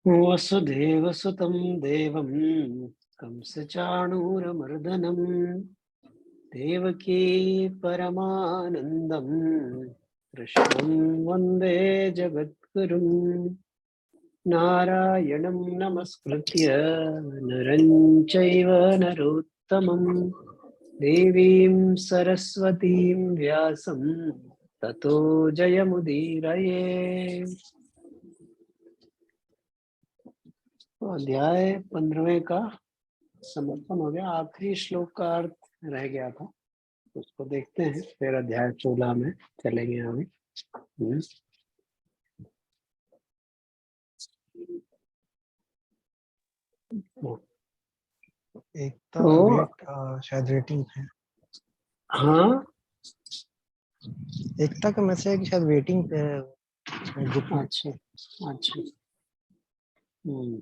वसुदेवसुतं देवं कंसचाणूरमर्दनं देवकी परमानन्दं कृष्णं वन्दे जगद्गुरुं। नारायणं नमस्कृत्य नरं चैव नरोत्तमं देवीं सरस्वतीं व्यासं ततो जयमुदीरये। तो अध्याय 15वें का समर्पण हो गया। आखिरी श्लोक का अर्थ रह गया था, उसको देखते हैं, फिर अध्याय 16 में चलेंगे आगे। एकता तो वेट शायद वेटिंग है। हाँ, एकता का मैसेज शायद वेटिंग पे है ग्रुप में। अच्छा अच्छा। हम्म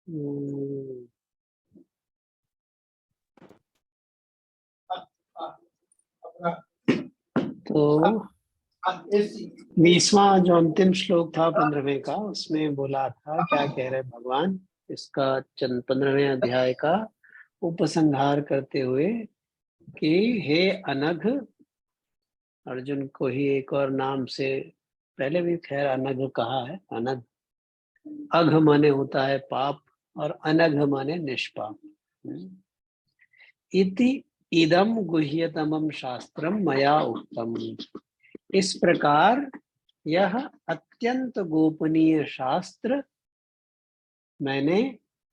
हम्म, तो 20वां जो अंतिम श्लोक था 15वें का, उसमें बोला था क्या कह रहे भगवान, इसका 15वें अध्याय का उपसंहार करते हुए कि हे अनघ, अर्जुन को ही एक और नाम से पहले भी खैर अनघ कहा है। अनघ, अघ माने होता है पाप और अनघ माने निष्पाप। इति इदम गुह्यतमम शास्त्रम मया उक्तम। इस प्रकार यह अत्यंत गोपनीय शास्त्र मैंने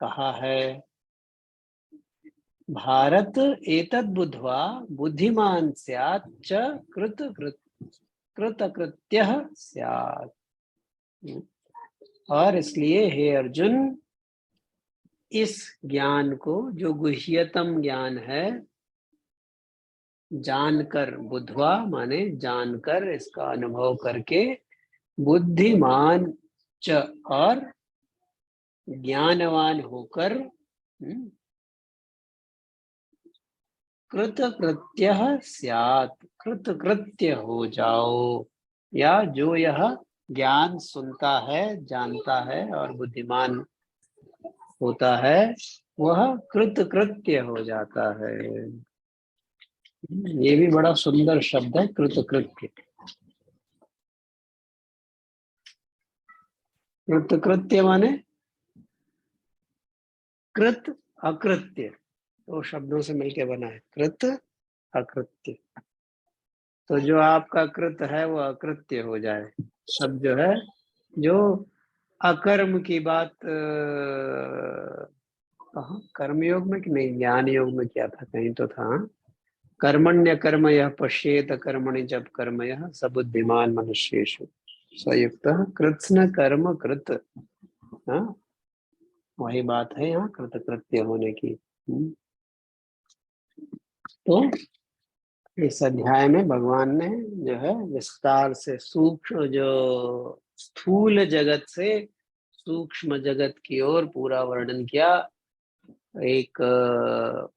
कहा है। भारत एतद् बुद्ध्वा बुद्धिमान स्यात् च कृतकृत्यः स्यात्। और इसलिए हे अर्जुन, इस ज्ञान को, जो गुह्यतम ज्ञान है, जानकर, बुद्धवा माने जानकर, इसका अनुभव करके, बुद्धिमान च और ज्ञानवान होकर, कृतकृत्यः स्यात्, कृतकृत्य हो जाओ। या जो यह ज्ञान सुनता है, जानता है और बुद्धिमान होता है, वह कृतकृत्य हो जाता है। ये भी बड़ा सुंदर शब्द है, कृतकृत्य। कृतकृत्य माने कृत अकृत्य, दो शब्दों से मिलकर बना है कृत अकृत्य। तो जो आपका कृत है वो अकृत्य हो जाए। सब जो है, जो अकर्म की बात कहाँ, कर्मयोग में कि नहीं, ज्ञान योग में क्या था, कहीं तो था। कर्मण्य कर्म यह पश्येत कर्मणि जब कर्म यह सबुद्धिमान मनुष्येषु संयुक्त कृत्स्न कर्म कृत। हाँ, वही बात है यहाँ कृतकृत्य होने की। तो इस अध्याय में भगवान ने जो है विस्तार से सूक्ष्म, जो स्थूल जगत से सूक्ष्म जगत की ओर पूरा वर्णन किया। एक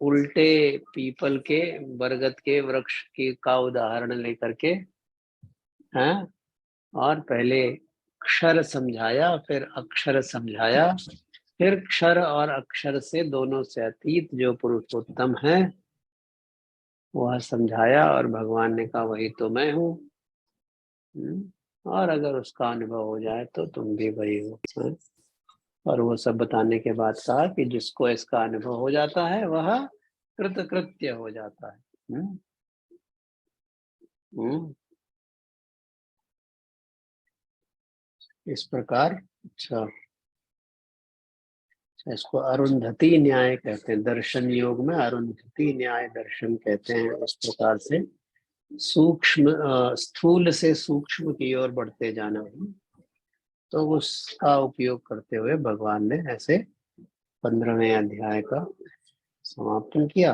उल्टे पीपल के, बरगद के वृक्ष की का उदाहरण लेकर के, हैं, और पहले क्षर समझाया, फिर अक्षर समझाया, फिर क्षर और अक्षर से दोनों से अतीत जो पुरुषोत्तम है वह समझाया, और भगवान ने कहा वही तो मैं हूँ। और अगर उसका अनुभव हो जाए तो तुम भी वही हो। और वो सब बताने के बाद कहा कि जिसको इसका अनुभव हो जाता है वह कृतकृत्य हो जाता है। इस प्रकार। अच्छा, इसको अरुंधति न्याय कहते हैं, दर्शन योग में अरुंधति न्याय दर्शन कहते हैं। उस प्रकार से सूक्ष्म, स्थूल से सूक्ष्म की ओर बढ़ते जाना है। तो उसका उपयोग करते हुए भगवान ने ऐसे 15वें अध्याय का समापन किया।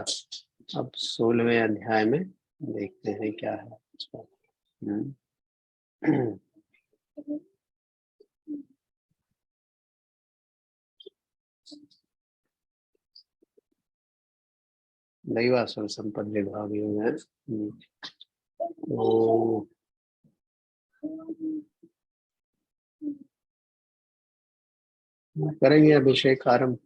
अब 16वें अध्याय में देखते हैं क्या है इसका। दैवासुर संपद विभाग योग है। तो करेंगे अभिषेक आरंभ।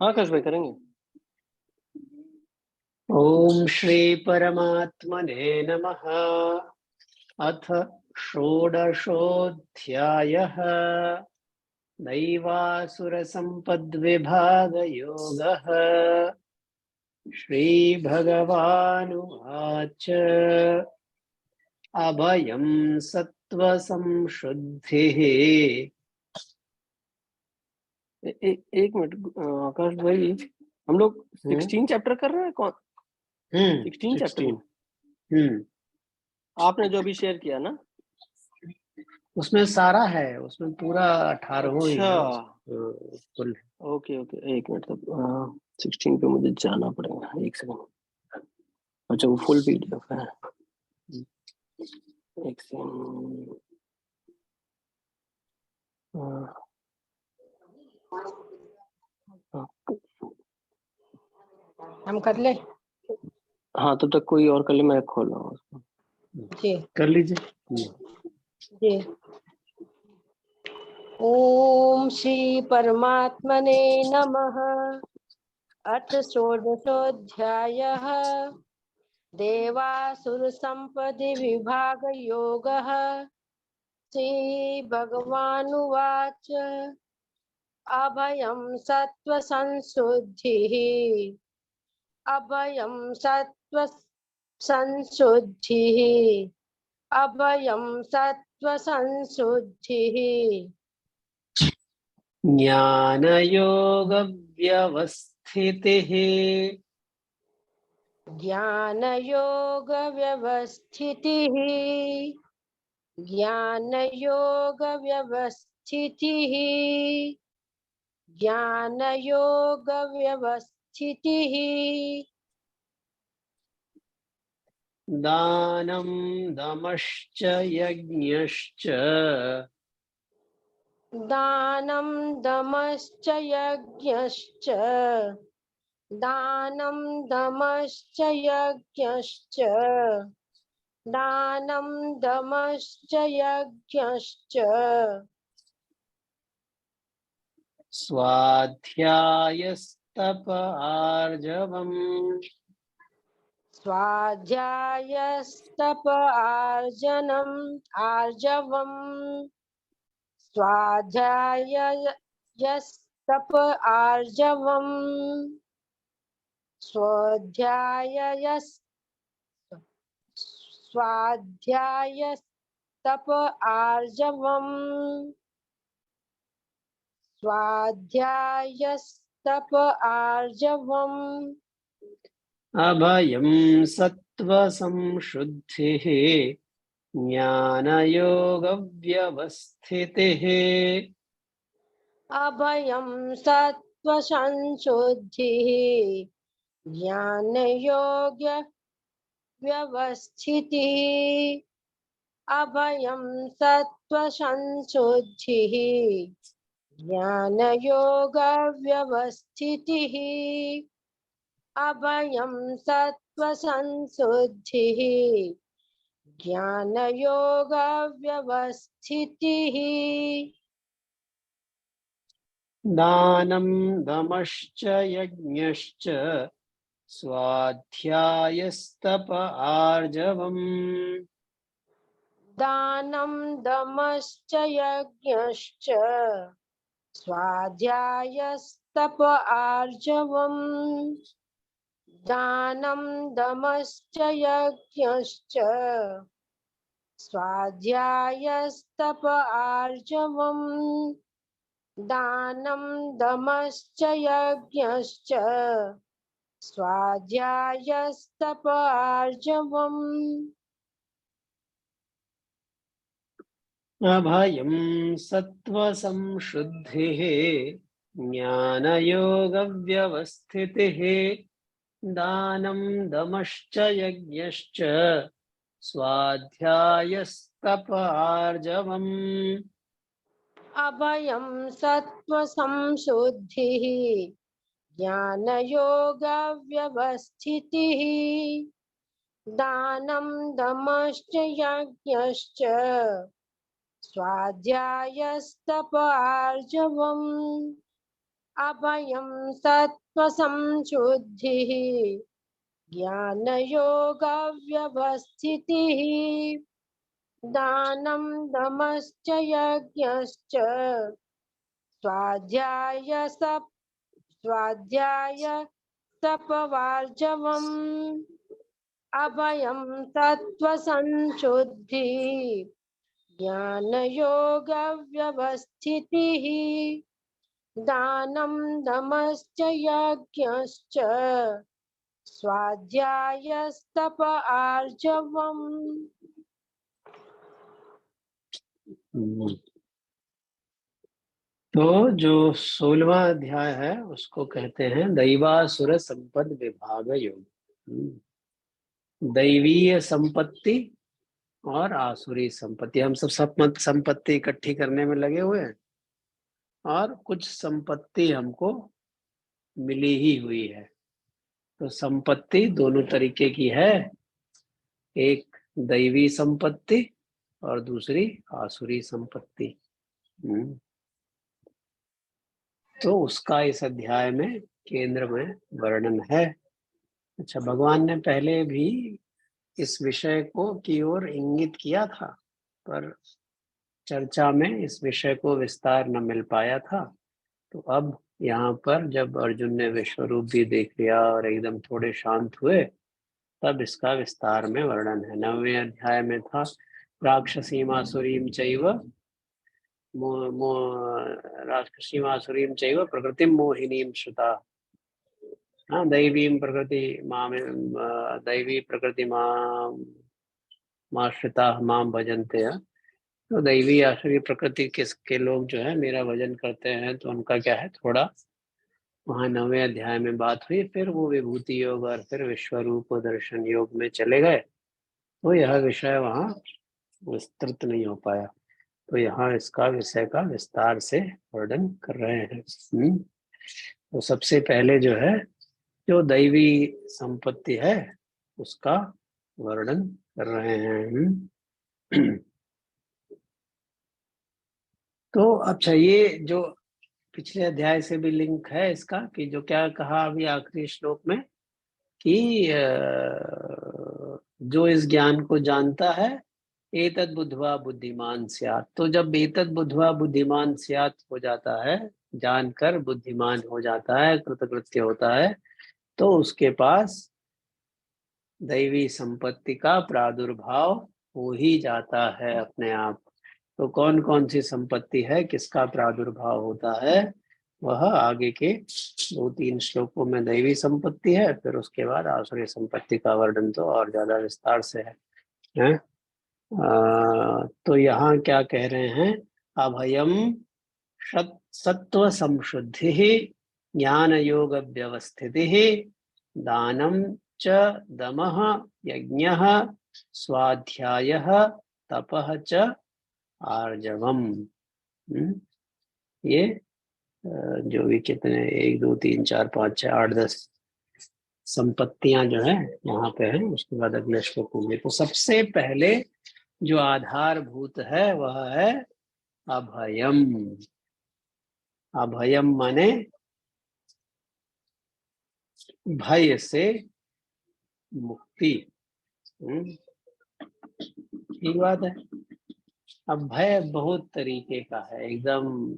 हाँ आकाश भाई करेंगे। ओम श्री परमात्मने नमः। अथ षोडशोऽध्यायः दैवासुरसम्पद्विभागयोगः। श्रीभगवानुवाच अभयं सत्त्वसंशुद्धिः। एक मिनट आकाश भाई, हम लोग 16 चैप्टर कर रहे हैं। कौन 16 चैप्टर में? आपने जो अभी शेयर किया ना, उसमें सारा है, उसमें पूरा 18 ही है। अच्छा फुल। ओके ओके, एक मिनट तक 16 पे मुझे जाना पड़ेगा, एक सेकंड। अच्छा वो फुल पीडीएफ है, एक सेकंड। हम कर ले। हाँ तब तक कोई और कर ले, मैं खोल रहा हूँ उसको। जी कर लीजिए। जी। ओम श्री परमात्मने नमः। अथ षोडशोऽध्यायः देवासुर संपदि विभाग योगः। श्री भगवानुवाच अभयं सत्त्व संशुद्धिः। अभयं सत्त्व संशुद्धिः। अभयं सत्त्व संशुद्धिः। ज्ञानयोगव्यवस्थितिः। ज्ञानयोग व्यवस्थितिः। ज्ञानयोग व्यवस्थितिः। ज्ञानयोग व्यवस्थितिः। दानं दमश्च यज्ञश्च। दानं दमश्च यज्ञश्च। दानं दमश्च यज्ञश्च। दानं दमश्च यज्ञश्च। स्वाध्यायस्तप आर्जवम्। स्वाध्यायस्तप आर्जवम्। स्वाध्यायस्तप आर्जवम्। स्वाध्यायस्तप आर्जवम्। स्वाध्यायस्तप आर्जवम्। अभयं सत्त्वसंशुद्धिः। ज्ञानयोगव्यवस्थितिः। अभयं सत्त्वसंशुद्धिः। ज्ञानयोग व्यवस्थितिः। अभयं सत्त्वसंशुद्धिः। ज्ञानयोग व्यवस्थितिः। अभयं सत्त्वसंशुद्धिः। ज्ञानयोग व्यवस्थितिः। दानं दमश्च यज्ञश्च। स्वाध्यायस्तप आर्जवम्। दानं दमश्च यज्ञश्च। स्वाध्यायस्तप आर्जवम्। दानं दमश्च यज्ञश्च। स्वाध्यायस्तप आर्जवम्। दानं दमश्च यज्ञश्च। स्वाध्यायस्तप आर्जवम्। अभयं सत्त्वसंशुद्धिः। ज्ञानयोगव्यवस्थितिः। दानं दमश्च यज्ञश्च। स्वाध्यायस्तप आर्जवम्। अभयं सत्त्वसंशुद्धिः। ज्ञानयोगव्यवस्थितिः दानं दमश्च यज्ञश्च स्वाध्यायस्तप आर्जवम् अभयं सत्त्वसंशुद्धिः ज्ञानयोगव्यवस्थितिः दानं दमश्च यज्ञश्च स्वाध्याय तपवार्जवम् अभयं सत्त्वसंशुद्धि ज्ञानयोगव्यवस्थितिः दानं दमश्च यज्ञश्च स्वाध्यायस्तप आर्जवम्। तो जो 16वां अध्याय है उसको कहते हैं दैवासुर संपद विभाग योग। दैवीय संपत्ति और आसुरी संपत्ति, हम सब संपत्ति इकट्ठी करने में लगे हुए हैं और कुछ संपत्ति हमको मिली ही हुई है। तो संपत्ति दोनों तरीके की है, एक दैवी संपत्ति और दूसरी आसुरी संपत्ति। तो उसका इस अध्याय में केंद्र में वर्णन है। अच्छा, भगवान ने पहले भी इस विषय को की ओर इंगित किया था, पर चर्चा में इस विषय को विस्तार न मिल पाया था। तो अब यहाँ पर जब अर्जुन ने विश्व रूप भी देख लिया और एकदम थोड़े शांत हुए, तब इसका विस्तार में वर्णन है। 9वें अध्याय में था राक्षसीमासुरीम चैव राक्षसीमासुरीम चैव प्रकृतिम मोहिनीम श्रुता, दैवी प्रकृति माश्रिता माम भजन्ते। तो दैवी आसुरी प्रकृति के लोग जो है मेरा भजन करते हैं, तो उनका क्या है, थोड़ा वहाँ 9वें अध्याय में बात हुई। फिर वो विभूति योग और फिर विश्व रूप दर्शन योग में चले गए, तो यह विषय वहाँ विस्तृत नहीं हो पाया। तो यहाँ इसका विषय का विस्तार से वर्णन कर रहे हैं। तो सबसे पहले जो है, जो दैवी संपत्ति है उसका वर्णन कर रहे हैं। तो अच्छा, ये जो पिछले अध्याय से भी लिंक है इसका, कि जो क्या कहा अभी आखिरी श्लोक में कि जो इस ज्ञान को जानता है एतद बुद्ध्वा बुद्धिमान स्यात्। तो जब एतद बुद्ध्वा बुद्धिमान स्यात् हो जाता है, जानकर बुद्धिमान हो जाता है, कृतकृत्य होता है, तो उसके पास दैवी संपत्ति का प्रादुर्भाव हो ही जाता है अपने आप। तो कौन कौन सी संपत्ति है, किसका प्रादुर्भाव होता है, वह आगे के 2-3 श्लोकों में दैवी संपत्ति है, फिर उसके बाद आसुरी संपत्ति का वर्णन तो और ज्यादा विस्तार से है? तो यहाँ क्या कह रहे हैं, अभयम सत्व संशुद्धि ज्ञान योग व्यवस्थिति दानम च दमः यज्ञः स्वाध्यायः तपः च आर्जवम। ये जो भी कितने 1 2 3 4 5 6 8 10 संपत्तियां जो है यहाँ पे है, उसके बाद अगले श्लोक होंगे। तो सबसे पहले जो आधारभूत है वह है अभयम। अभयम माने भय से मुक्ति। ठीक बात है। अब भय बहुत तरीके का है, एकदम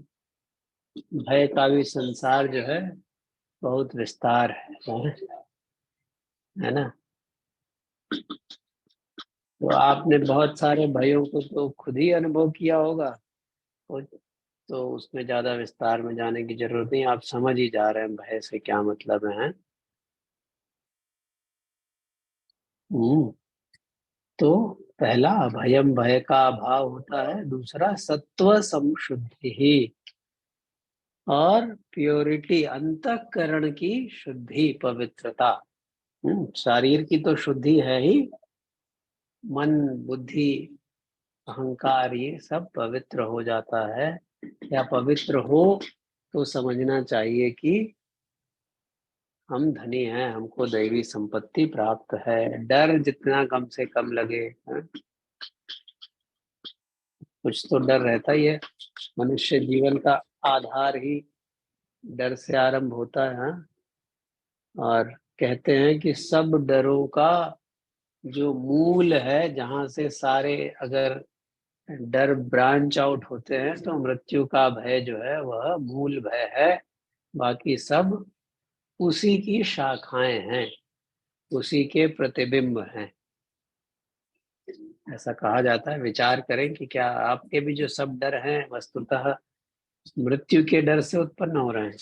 भय का भी संसार जो है बहुत विस्तार है ना। तो आपने बहुत सारे भयों को तो खुद ही अनुभव किया होगा, तो उसमें ज्यादा विस्तार में जाने की जरूरत नहीं, आप समझ ही जा रहे हैं भय से क्या मतलब है। तो पहला अभयम, भय का अभाव होता है। दूसरा सत्व संशुद्धि और प्योरिटी, अंतःकरण की शुद्धि, पवित्रता। शरीर की तो शुद्धि है ही, मन बुद्धि अहंकार ये सब पवित्र हो जाता है। या पवित्र हो तो समझना चाहिए कि हम धनी हैं, हमको दैवी संपत्ति प्राप्त है, डर जितना कम से कम लगे, है? कुछ तो डर रहता ही है, मनुष्य जीवन का आधार ही डर से आरंभ होता है, हाँ? और कहते हैं कि सब डरों का जो मूल है, जहां से सारे अगर डर ब्रांच आउट होते हैं तो मृत्यु का भय जो है वह मूल भय है, बाकी सब उसी की शाखाएं हैं, उसी के प्रतिबिंब हैं, ऐसा कहा जाता है। विचार करें कि क्या आपके भी जो सब डर हैं वस्तुतः मृत्यु के डर से उत्पन्न हो रहे हैं?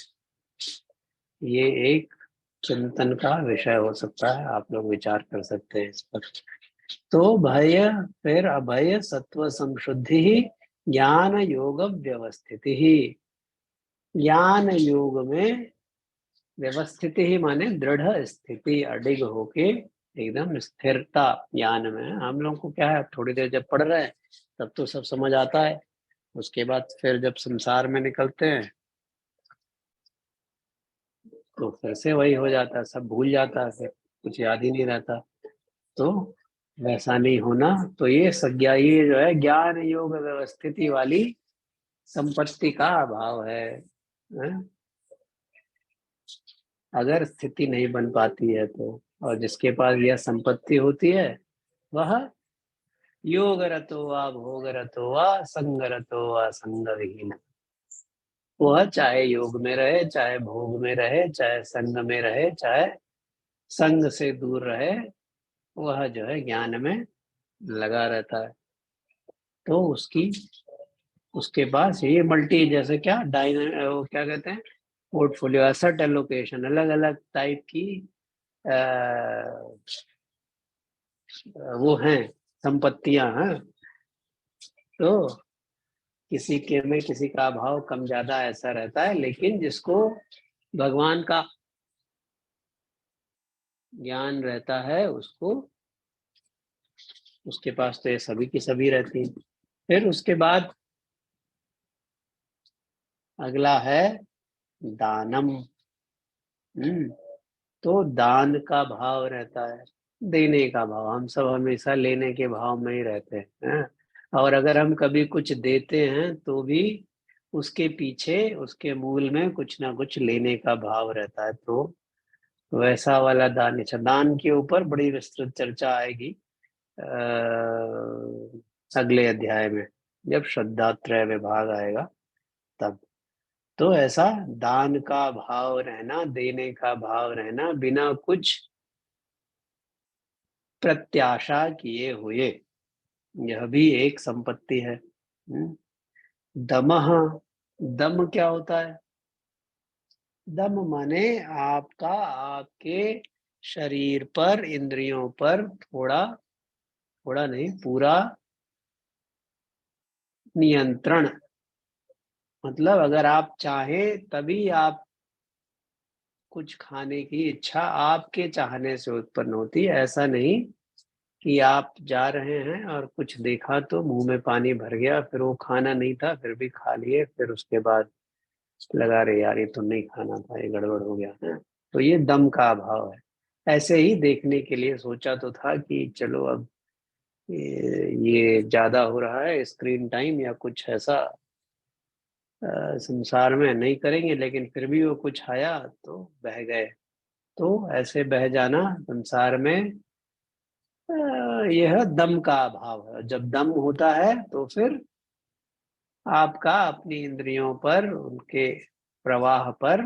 ये एक चिंतन का विषय हो सकता है, आप लोग विचार कर सकते हैं इस पर। तो भय, फिर अभय, सत्व संशुद्धि ही ज्ञान योग व्यवस्थिति ही। ज्ञान योग में व्यवस्थिति ही माने दृढ़ स्थिति, अडिग होके एकदम स्थिरता ज्ञान में। हम लोग को क्या है, थोड़ी देर जब पढ़ रहे हैं तब तो सब समझ आता है, उसके बाद फिर जब संसार में निकलते हैं तो फिर से वही हो जाता है, सब भूल जाता है, फिर कुछ याद ही नहीं रहता। तो वैसा नहीं होना, तो ये सज्ञा, ये जो है ज्ञान योग व्यवस्थिति वाली संपत्ति का अभाव है? अगर स्थिति नहीं बन पाती है तो, और जिसके पास यह संपत्ति होती है वह योग रतो वा भोग रतो वा संग रतो वा संग विहीन। वह चाहे योग में रहे, चाहे भोग में रहे, चाहे संग में रहे, चाहे संग से दूर रहे, वह जो है ज्ञान में लगा रहता है। तो उसके पास ये मल्टी, जैसे क्या वो क्या कहते हैं, पोर्टफोलियो, एसेट एलोकेशन, अलग अलग टाइप की वो हैं, संपत्तियां हैं। तो किसी के में किसी का अभाव कम ज्यादा ऐसा रहता है, लेकिन जिसको भगवान का ज्ञान रहता है उसको, उसके पास तो ये सभी की सभी रहती है। फिर उसके बाद अगला है दानम। तो दान का भाव रहता है, देने का भाव। हम सब हमेशा लेने के भाव में ही रहते हैं, और अगर हम कभी कुछ देते हैं तो भी उसके पीछे, उसके मूल में कुछ ना कुछ लेने का भाव रहता है। तो वैसा वाला दान, अच्छा दान के ऊपर बड़ी विस्तृत चर्चा आएगी अगले अध्याय में, जब श्रद्धात्रय विभाग आएगा तब। तो ऐसा दान का भाव रहना, देने का भाव रहना, बिना कुछ प्रत्याशा किए हुए, यह भी एक संपत्ति है। दमः, दम क्या होता है? दम माने आपका, आपके शरीर पर, इंद्रियों पर थोड़ा, थोड़ा नहीं पूरा नियंत्रण। मतलब अगर आप चाहें तभी आप कुछ खाने की इच्छा आपके चाहने से उत्पन्न होती है, ऐसा नहीं कि आप जा रहे हैं और कुछ देखा तो मुंह में पानी भर गया, फिर वो खाना नहीं था फिर भी खा लिए, फिर उसके बाद लगा रहे यार ये तो नहीं खाना था, ये गड़बड़ हो गया है। तो ये दम का अभाव है। ऐसे ही देखने के लिए सोचा तो था कि चलो अब ये ज्यादा हो रहा है स्क्रीन टाइम या कुछ ऐसा संसार में नहीं करेंगे, लेकिन फिर भी वो कुछ आया तो बह गए। तो ऐसे बह जाना संसार में, यह दम का अभाव है। जब दम होता है तो फिर आपका अपनी इंद्रियों पर, उनके प्रवाह पर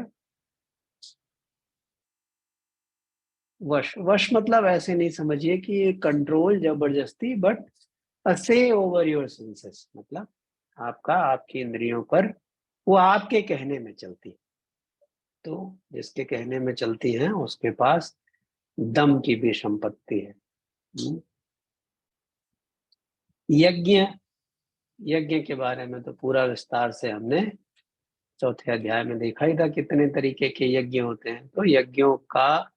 वश। वश मतलब ऐसे नहीं समझिए कि ये कंट्रोल जबरदस्ती, बट असे ओवर योर सेंसेस, मतलब आपका, आपकी इंद्रियों पर, वो आपके कहने में चलती। तो जिसके कहने में चलती हैं उसके पास दम की भी संपत्ति है। यज्ञ, यज्ञ के बारे में तो पूरा विस्तार से हमने चौथे अध्याय में देखा ही था, कितने तरीके के यज्ञ होते हैं। तो यज्ञों का,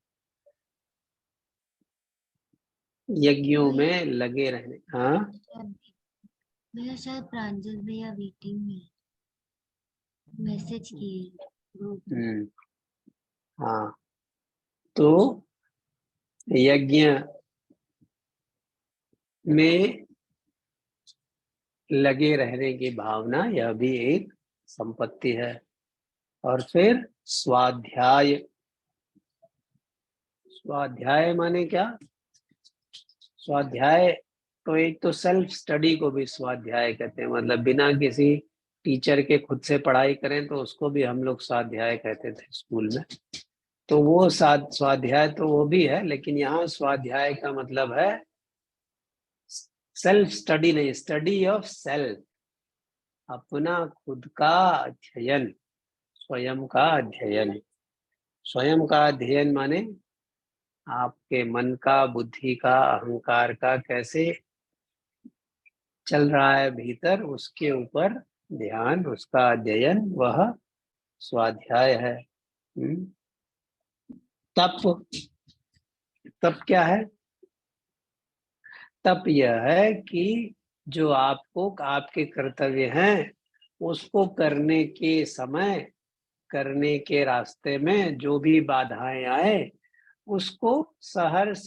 यज्ञों में लगे रहने। हाँ भैया शायद प्रांजल भैया वेटिंग में मैसेज किए ग्रुप में। हाँ तो यज्ञ में लगे रहने की भावना, यह भी एक संपत्ति है। और फिर स्वाध्याय, स्वाध्याय माने क्या? स्वाध्याय तो एक तो सेल्फ स्टडी को भी स्वाध्याय कहते हैं, मतलब बिना किसी टीचर के खुद से पढ़ाई करें तो उसको भी हम लोग स्वाध्याय कहते थे स्कूल में। तो वो स्वाध्याय तो वो भी है, लेकिन यहाँ स्वाध्याय का मतलब है सेल्फ स्टडी नहीं, स्टडी ऑफ सेल्फ, अपना खुद का अध्ययन, स्वयं का अध्ययन। स्वयं का अध्ययन माने आपके मन का, बुद्धि का, अहंकार का कैसे चल रहा है भीतर, उसके ऊपर ध्यान, उसका अध्ययन, वह स्वाध्याय है। तप, तप क्या है? तप यह है कि जो आपको आपके कर्तव्य हैं उसको करने के समय, करने के रास्ते में जो भी बाधाएं आए उसको सहर्ष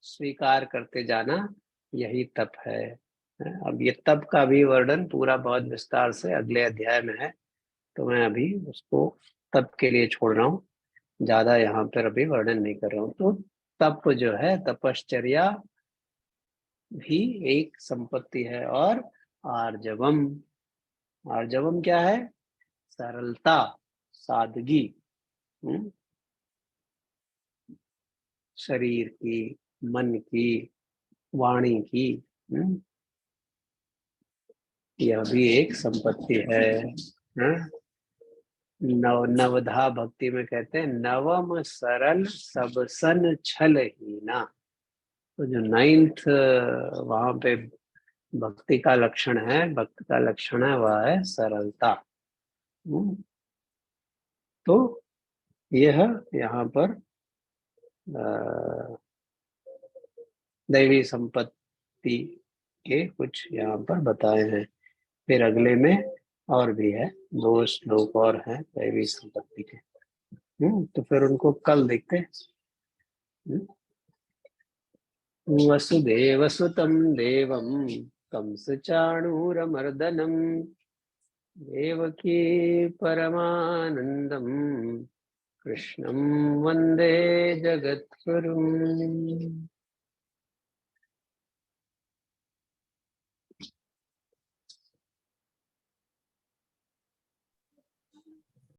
स्वीकार करते जाना, यही तप है। अब ये तप का भी वर्णन पूरा बहुत विस्तार से अगले अध्याय में है, तो मैं अभी उसको तप के लिए छोड़ रहा हूँ, ज्यादा यहाँ पर अभी वर्णन नहीं कर रहा हूँ। तो तप जो है, तपश्चर्या भी एक संपत्ति है। और आर्जवम, आर्जवम क्या है? सरलता, सादगी, शरीर की, मन की, वाणी की, यह भी एक संपत्ति है। नवधा भक्ति में कहते हैं नवम सरल सब सन छल हीना। तो जो 9th वहां पे भक्ति का लक्षण है, भक्त का लक्षण है, वह है सरलता। तो यह यहाँ पर दैवी संपत्ति के कुछ यहाँ पर बताए हैं। फिर अगले में और भी है, 2 श्लोक और हैं दैवी संपत्ति के। तो फिर उनको कल देखते हैं। वसुदेवसुतं देवं कंसचाणूरमर्दनं देवकी परमानन्दं कृष्णं वन्दे जगद्गुरुम्।